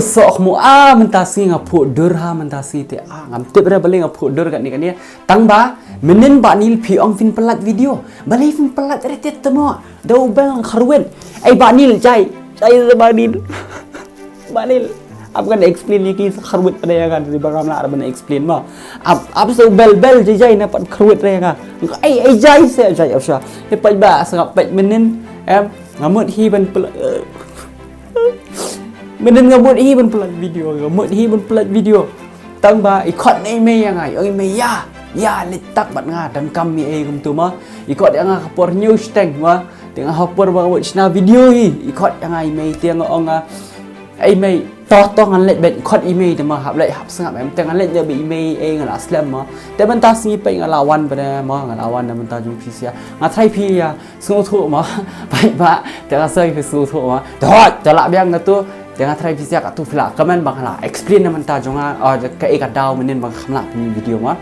sok mu mentasi ngapu durha mentasi te ngam tip ra balik ngapu dur kat ni tang ba menen ba nil pi ong fin pelat video balai fin pelat re te temo dau bang kharwen ai ba nil jai ba nil ba nil ab kan explain ni ki kharwet pada ya kan di bagam la ban explain ma ab so bel jai na pat kharwet re ka ai jai se jai afsha he pai ba sangap pai menen em ngamut hi ban menen ngamut hi ban pelat video ngamut hi ban pelat video tang ba ikot nei me yang ai oi me ya letak bat nga dan kami kum tu ma ikot yang kapor news teng ma tengah hapor ba buat sna video hi ikot yang ai me tiang ong ai me to ngan let bet ikot email de ma hap let hap sangap em tengah let dia be email ngan aslam ma te ban ta singi pai ngan lawan pada ma ngan lawan dan ta jung pisia ngathai pi ya sungu thu ma pai ba tengah sai pe sungu thu ma dot jalak biang ngatu tengah try pisia kat tu fila komen bang la explain man ta jonga ka e ka daw menen bang khamla pi video ma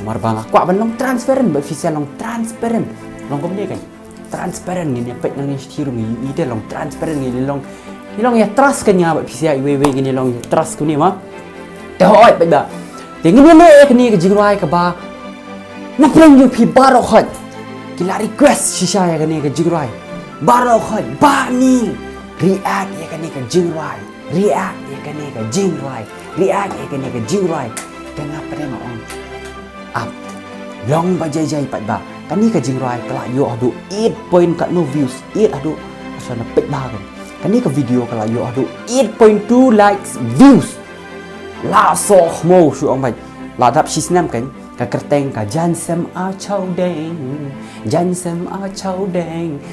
mar bang kwa ban long transparent ba pisia long transparent long kom ni kan transparent ni pek nang ni stiru ni ide long transparent ni long ya trust kan ya ba pisia we ni long trust ku ni ma te hoi ba ba te ngi le ek ni ka jingrai ka ba na preng yu pi baro khat kila request shisha ya kan ni ka jingrai baro khat ba ni react ya kan ni ka jingrai react ya kan ni ka jingrai react ya kan ni ka jingrai tengah pada ong up long ba jai pat ba kan ni ka jingrai kala yo adu 8 point kat no views 8 adu asana pek ba kan ni ka video kala yo adu 8.2 likes views la so mo su ong bai la dap sisnam kan ka kerteng ka jansem a chau deng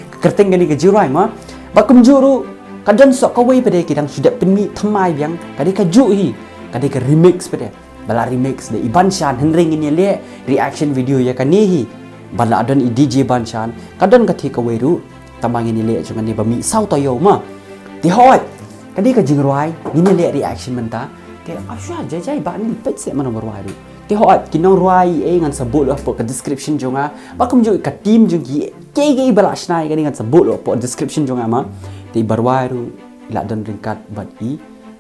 ka kerteng kan ni ka jingrai ma ba kum juru kadang sok kawai pada kidang sudah penmi thamai biang kadi ka ju hi kadi ka remix pada bala remix de Iban Shan henring ini le reaction video ya kan ni hi bala adon i DJ Ban Shan kadang ka thi kawai ru tamang ini le jungan ni bami sau toyo ma ti hoi kadi ka jingrai ini le reaction menta te asya jai ba ni pet se mana berwai ru ti hoi kinong ruai ngan sebut apa ke description jonga ba kum ju ka team jung ki bala snai kan ngan sebut apa description jonga ma ti barwaru ila don ringkat bat i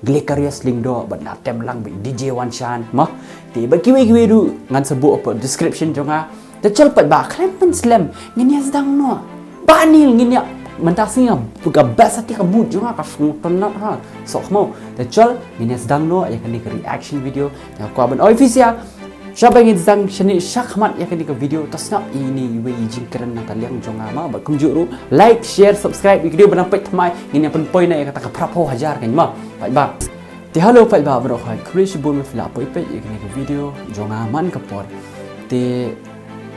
Glikarius Lingdo bat na tem lang bi DJ Wan Shan ma ti ba kiwi du ngan sebut apa description jonga te chal pat ba klem pen slam ngini sedang no banil ngini mentasi ngam buka best hati ka mood jonga ka sunton na ha sok mo te chal ngini sedang no ya kan ni reaction video ya ko ban official siapa yang sedang seni syakmat ya kan di video tasnap ini we jingkran na kaliang jonga ma ba kum juru like share subscribe video banampai thamai ini pen point na ya kata ka prapo hajar kan ma ba ti halo pa ba bro khai krish bun fila poi pe ya kan di video jonga man ka por te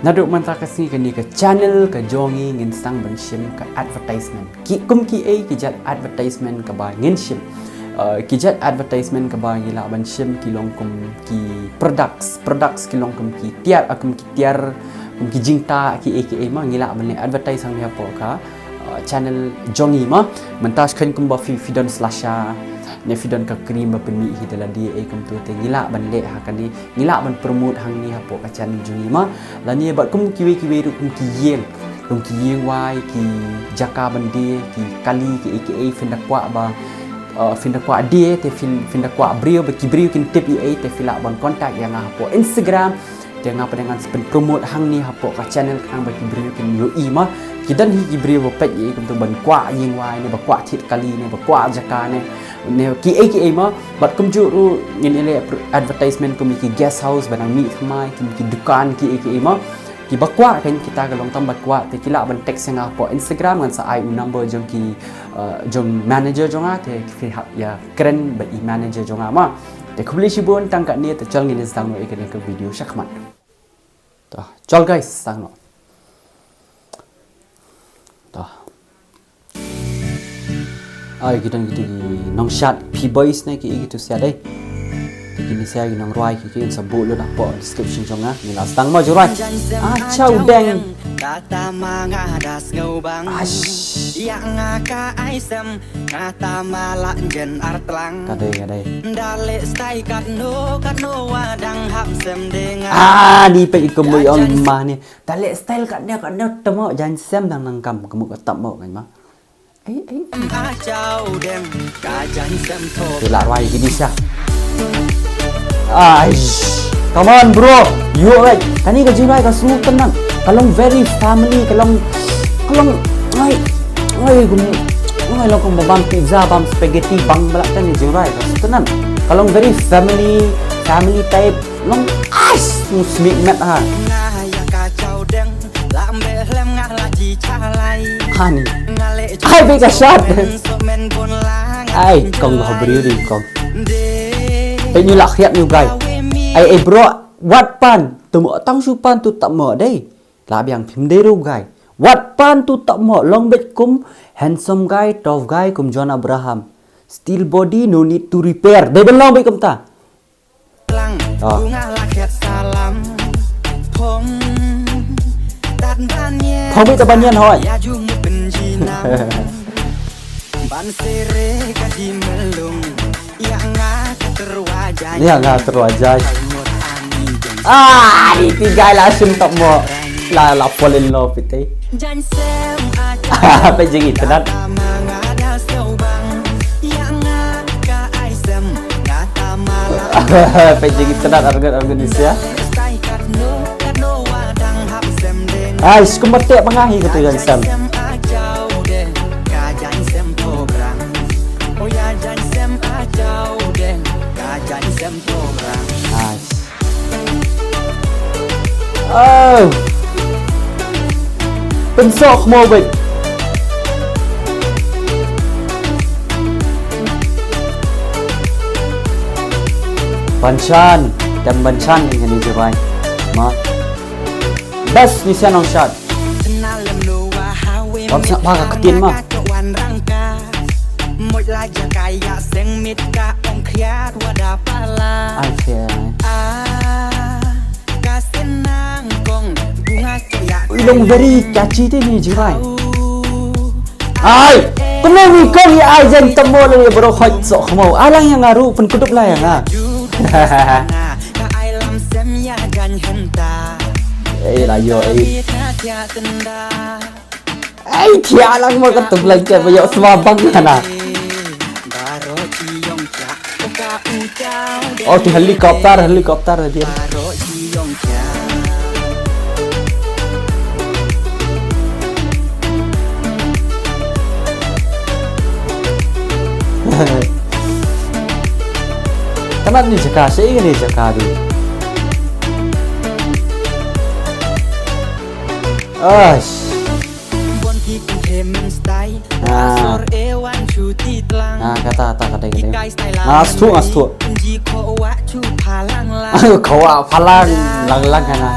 naduk man ta kasi kan di ka channel ka jongi ngin sang ban shim ka advertisement ki kum ki ai ki jat advertisement ka ba ngin shim kijat advertisement ke bagi la ban shim ki long kum ki products ki long kum ki tiar akum ki tiar kum ki jingta ki aka ma ngila ban advertise sang dia ka channel jongi ma mentas khan kum ba fidon slasha ne fidon ka krim ba peni hi dala dia kum tu te ngila ban le ha kan ni ngila ban promote hang ni hapo ka channel jongi ma la ni ba kum ki ru kum ki yeng kum ki yeng wai ki jaka ban dia ki kali ki aka finda kwa ba finda kwa dia te finda kwa brio bagi brio kin tip ai te fila bon kontak yang hapo Instagram te ngapa dengan spend promote hang ni hapo ka channel hang bagi brio kin yo i ma kidan hi brio bo pet i kum tu ban kwa ying wai ne ba kwa thit kali ne ba kwa jaka ne ki ai ma bat kum ju ru ngin ele advertisement kum ki guest house banang mi thamai kum ki dukan ki ai ma ki bakwa kan kita galong tambah kwa te kila ban text yang apa Instagram ngan sa ai number jong ki jong manager jonga te fi ya keren ba i manager jonga ma te khubli shibon tangka ni te chal ngin sang no ikene ke video shakmat ta chal guys sang no ta ai gidan gitu nong shot p boys na ki gitu sia dai ini saya ginang ruai ki sebut lu nak po description jonga ni la stang mo jurai chau deng kata mangadas ngobang yang ngaka aisem kata malak jen artlang kadai dale stai katno wadang hapsem dengan di pe ikemui on mah ni dale style katnya temo jan sem dang nangkam kemu ketap mo kan ma Gila Rai gini sih. Come on bro, you alright? Kani ka Jirai ka su tenang. Kalong very family, kalong ay lo kung bam pizza, bam spaghetti, bang balak kan ni Jirai ka su tenang. Kalong very family type, long smik mat ha. Hani. Ai bega shot. Ai kong beri di kong. Như là khét như vậy. Ai bro, what pan? Tu mo tang su pan tu tak mo đây. Là biang phim đây ru guy. What pan tu tak mo long bet kum handsome guy, tough guy kum John Abraham. Still body no need to repair. Đây bên long bet kum ta. Không biết ta bao nhiêu hỏi. Ini nggak terwajai. Ini guy langsung tak mau la fall in love itu. Apa jadi tenan? Apa jadi tenan Indonesia? Kumbatik mengahi gitu kan Sam. Pensok mau bet. Banchan dan banchan yang dijual. Ma. Best ni siapa shot. Bang nak pakai ketin mah. Long very catchy thế ni jirai. Kung may wikong ya ay dyan tamo lang ya bro hot so kamo. Alang yang ngaru penkutup lah yang ah. Layo Tia lang mo ketup lagi bayo semabang na. Di helikopter dia. Kenapa ni jaka? Saya ingin jaka tu. Kata. Ngastu. Kau palang lang kana.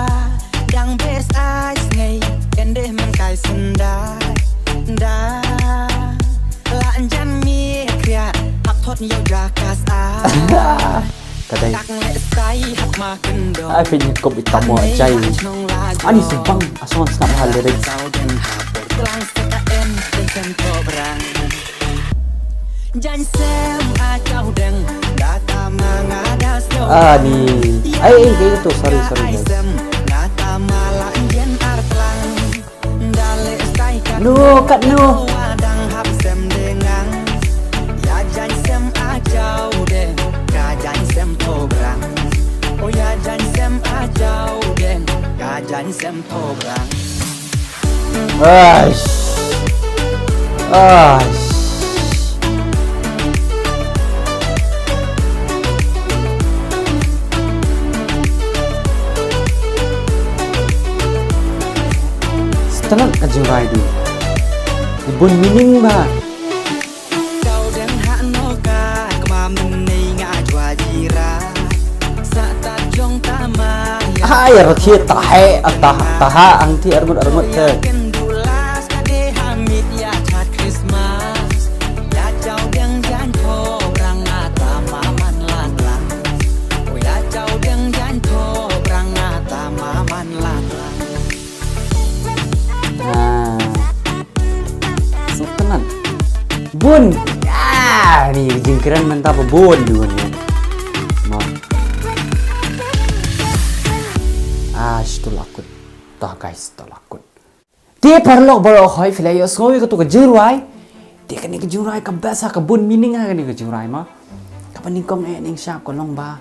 Kadai. Ai punya kop hitam mau cai. Ani sebang asal nak hal lirik. Ni. Kayak itu sorry guys. No, cut no. Setelah kejurai itu, ibun mining bah. Air kita taha angti armut ke. Tenan. Bun. Ni jingkiran mentah bun dulu ni. Tolakun. Guys, tolakun. Dia perlu baru hoi filai yo semua itu ke jiruai. dia kan ni kejurai ke best kebun mining kan ni kejurai mah kapan ni kong ning syak ko long ba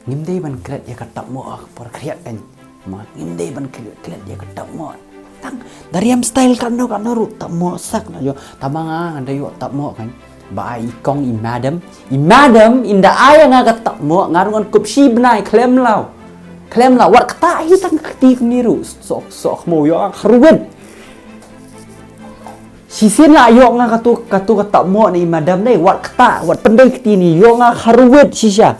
ngim dei ban kret ya katap mo por kriat kan mah ngim dei ban kret ya katap mo tang dari am style kan no ru tak mo sak na yo tamanga nganda yo tak mo kan ba ikong imadam inda aya nga katap mo ngarungan kupsi benai klem lau wat kata hi tang kti niru sok mo yo khruwen sisin la yo nga katu katap mo ni madam dei wat kata wat pendai kti ni yo nga khruwen sisya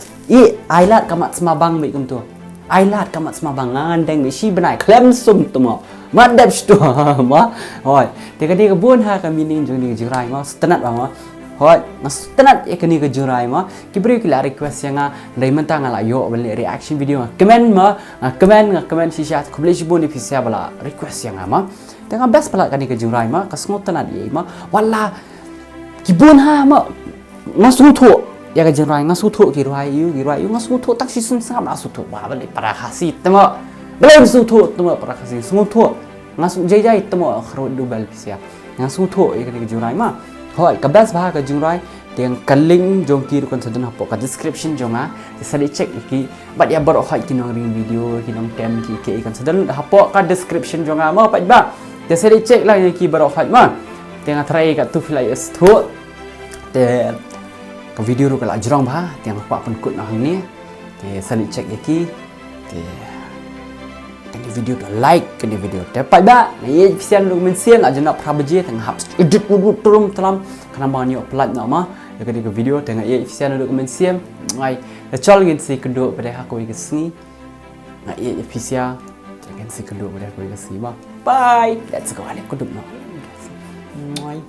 ailat kamat semabang baik kum tu ailat kamat semabang ngandeng si benai klem sum tu mo madap stu ma hoi te kadi kebun ha kami ning jong ni jurai ma stenat ba ma hoi nas stenat e kani ke jurai ma kibri kila request yang dari mentang ala yo beli reaction video comment ma comment si sya kubli si bun ipisia bala request yang ma tengah best pala kani ke jurai ma kasngot tanat ye ma wala kibun ha ma ngasu tu ya ke jurai ngasu tu girai yu ngasu tu tak si sun sang ngasu tu ba beli para khasi temo belum sutu temo para khasi sungut tu ngasu jai temo khro dubal pisia ngasu tu ya kani ke jurai ma hoi ka best bah ka jurai tiang kaling jong ki kon sadun hapo ka description jonga sali check iki bat ya bar hoi kinong ring video kinong tem ki ke kan sadun hapo ka description jonga ma pat ba te sali check lah ki bar hoi ma tiang try ka tu filai tu te ka video ru kala jrong ba tiang pa pun kut na hang ni te sali check iki te kani video tu like kani video dapat ba ye sian lu men sian aja nak prabaje tengah hap edit turun dalam kana ba ni upload nak ma ya kani video tengah ye sian lu men sian ngai the chol gin si kedua pada aku ke sini ngai ye fisia jangan si kedua pada aku ke sini ba bye let's go alik kuduk no ngai